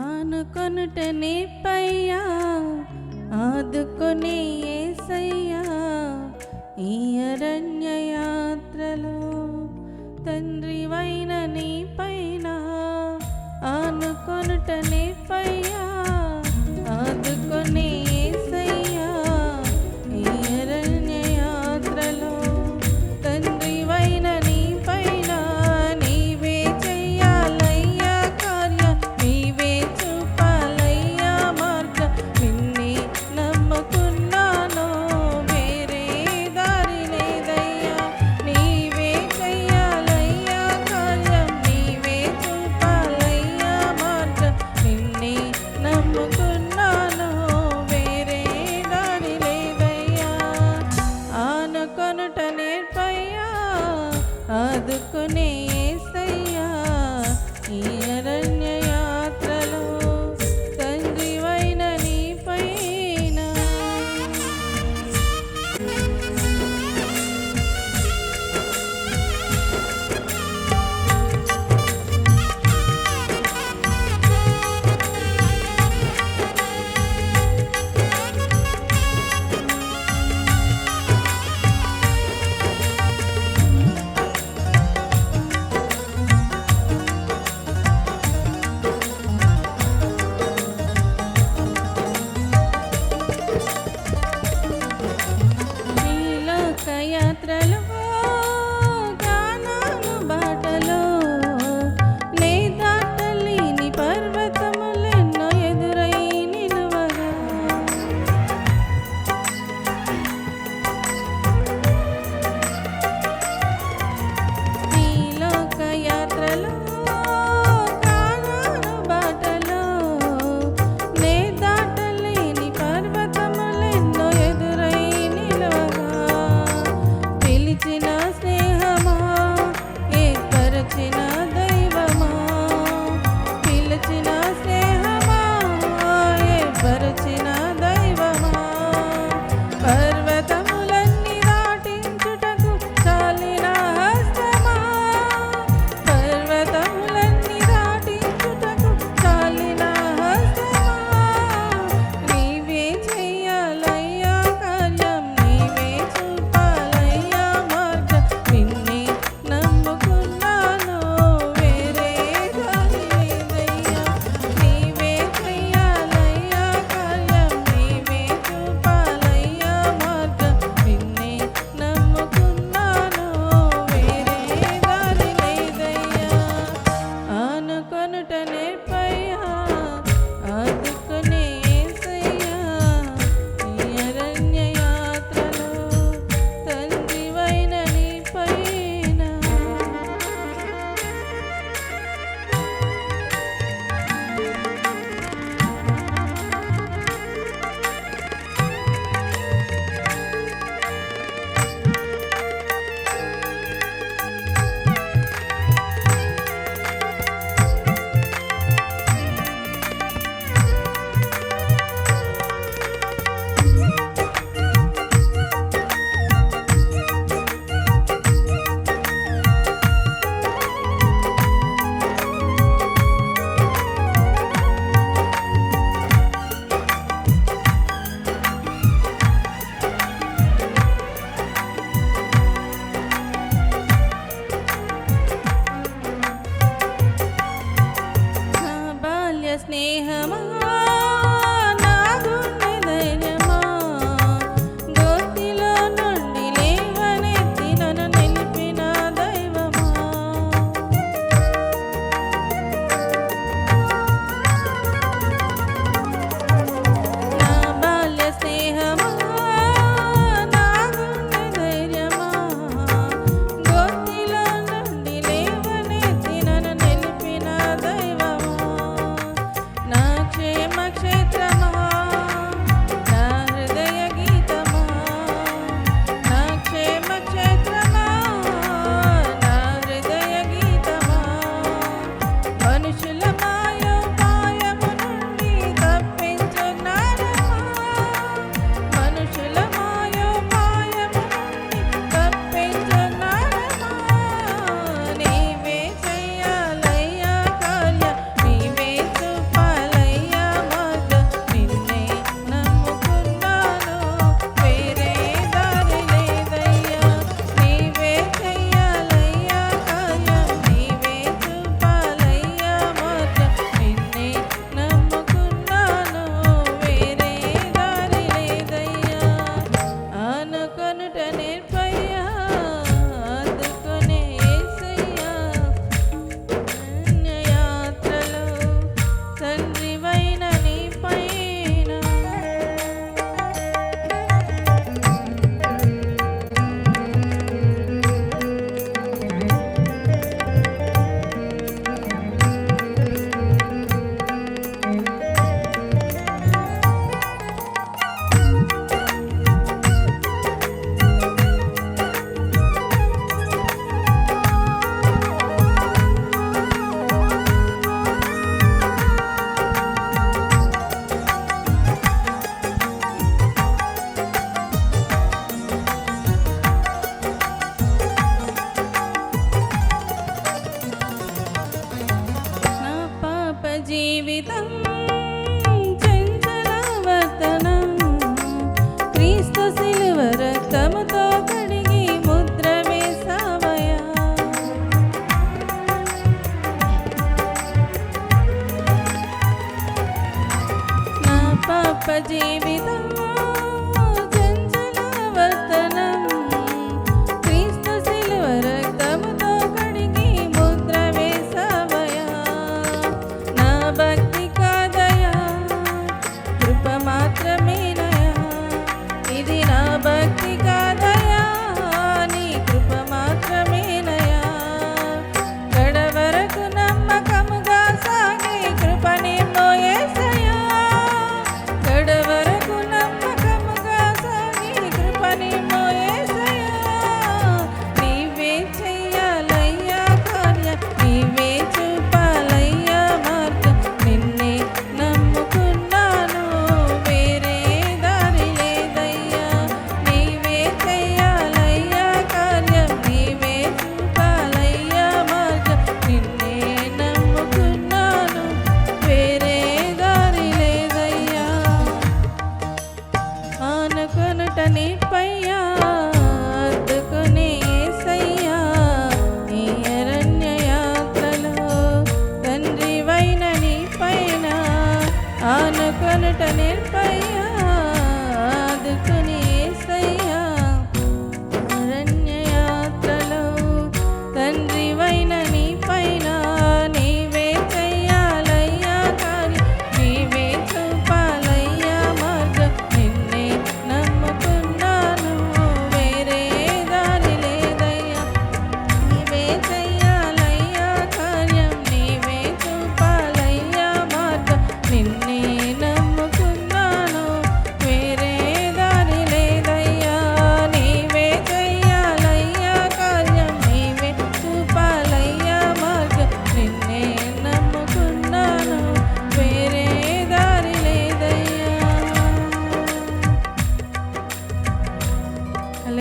ఆనుకొనుట నీపయ్యా, ఆదుకొని యేసయ్యా. ఈ అరణ్య యాత్రలో తండ్రివైన నీపైన ఆనుకొనుట నీపయ్యా, ఆదుకొని యేసయ్యా. ఈ అరణ్య యాత్రలో తండ్రివైన నీపైన నీవే చెయ్యాలయ్యా కార్యం, నీవే చూపాలయ్యా మార్గం. నిన్నే నమ్ముకున్నాను, వేరే దారి లేదయ్యా. నీవే చెయ్యాలయ్యా కార్యం, నీవే చూపాలయ్యా మార్గం. నిన్నే నమ్ముకున్నాను, వేరే దారి లేదయ్యా. ఆనుకొనుట నేర్పయ్యా, ఆదుకునే యేసయ్యా. ఈ అరణ్య యాత్రలో తండ్రివైన నీపైన ఈ లోక యాత్రలో కానాను బాటలో నే దాటలేని పర్వతములెన్నో ఎదురై నిలువగా. ఈ లోక యాత్రలో కానాను బాటలో నే దాటలేని పర్వతములెన్నో ఎదురై నిలువగా. పిలిచిన స్నేహమా, ఏర్పరచిన దైవమా. పిలిచిన స్నేహమా, ఏర్పరచిన దైవమా. పర్వతములన్నీ దాటించుటకు చాలిన హస్తమా. పర్వతములన్నీ దాటించుటకు చాలిన హస్తమా. నీవే చెయ్యాలయ్యా కార్యం, నీవే చూపాలయ్యా మార్గం. నిన్నే నమ్ముకున్నాను, వేరే దారి లేదయ్యా. నీవే చెయ్యాలయ్యా కార్యం, నీవే చూపాలయ్యా మార్గం. నిన్నే నమ్ముకున్నాను, వేరే దారి లేదయ్యా. ఆనుకొనుట నేర్పయ్యా, ఆదుకునే యేసయ్యా. ఈ అరణ్య యాత్రలో తండ్రివైన నీపైన నా బాల్య స్నేహమా, నా గుండె ధైర్యమా. గోతిలో నుండి లేవనెత్తి నన్ను నిలిపిన దైవమా. నా బాల్య స్నేహమా, నా గుండె ధైర్యమా. గోతిలో నుండి లేవనెత్తి నన్ను నిలిపిన దైవమా. నా క్షయ జీవితం చంచలవర్తనం క్రీస్తు శిలువ రక్తముతో కడిగి ముద్ర వేసావయా. నా పాప జీవితం చంచలవర్తనం క్రీస్తు శిలువ రక్తముతో కడిగి ముద్ర వేసావయా. నా భక్తి కాదయా కృప మాత్రమేనయా, ఇది నా భక్తి కాదయా నీ కృప మాత్రమేనయా. కడవరకు నమ్మకముగా సాగే కృప నిమ్మో యేసయ్యా, కడవరకు నమ్మకముగా సాగే కృప నిమ్మో యేసయ్యా. నీవే చెయ్యాలయ్యా కార్యం, నీవే చూపాలయ్యా మార్గం, నిన్నే నమ్ముకున్నాను వేరే దారి లేదయ్యా. నీవే చెయ్యాలయ్యా కార్యం, నీవే చూపాలయ్యా మార్గం, నిన్నే నమ్ముకున్నాను వేరే దారి లేదయ్యా. ఆనుకొనుట నీపయ్యా అద్దుకునే యేసయ్యా, ఈ అరణ్య యాత్రలో తండ్రివైన నీపైన ఆనుకొనుట నీపయ్యా